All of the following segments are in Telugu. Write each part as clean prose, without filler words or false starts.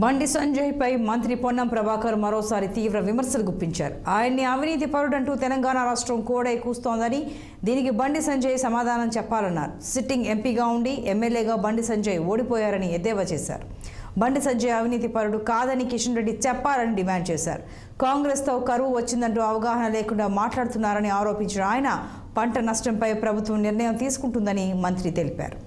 బండి సంజయ్ పై మంత్రి పొన్నం ప్రభాకర్ మరోసారి తీవ్ర విమర్శలు గుప్పించారు. ఆయన్ని అవినీతి పరుడంటూ తెలంగాణ రాష్ట్రం కోడై కూస్తోందని, దీనికి బండి సంజయ్ సమాధానం చెప్పాలన్నారు. సిట్టింగ్ ఎంపీగా ఉండి ఎమ్మెల్యేగా బండి సంజయ్ ఓడిపోయారని ఎద్దేవా చేశారు. బండి సంజయ్ అవినీతి పరుడు కాదని కిషన్ రెడ్డి చెప్పాలని డిమాండ్ చేశారు. కాంగ్రెస్తో కరువు వచ్చిందంటూ అవగాహన లేకుండా మాట్లాడుతున్నారని ఆరోపించిన ఆయన పంట నష్టంపై ప్రభుత్వం నిర్ణయం తీసుకుంటుందని మంత్రి తెలిపారు.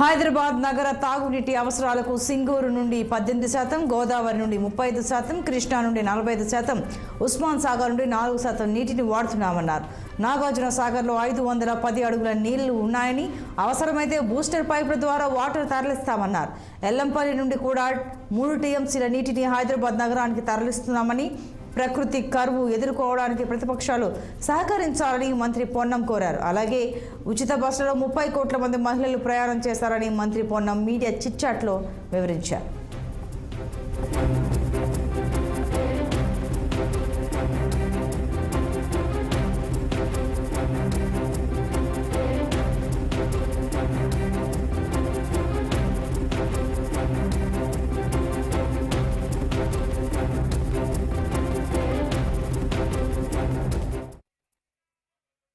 హైదరాబాద్ నగర తాగునీటి అవసరాలకు సింగూరు నుండి 18%, గోదావరి నుండి 35%, కృష్ణా నుండి 45%, ఉస్మాన్ సాగర్ నుండి 4% నీటిని వాడుతున్నామన్నారు. నాగార్జున సాగర్లో 510 అడుగుల నీళ్లు ఉన్నాయని, అవసరమైతే బూస్టర్ పైపుల ద్వారా వాటర్ తరలిస్తామన్నారు. ఎల్లంపల్లి నుండి కూడా 3 టీఎంసీల నీటిని హైదరాబాద్ నగరానికి తరలిస్తున్నామని, ప్రకృతి కరువు ఎదుర్కోవడానికి ప్రతిపక్షాలు సహకరించాలని మంత్రి పొన్నం కోరారు. అలాగే ఉచిత బస్సులో 30 కోట్ల మంది మహిళలు ప్రయాణం చేశారని మంత్రి పొన్నం మీడియా చిట్ చాట్లో వివరించారు.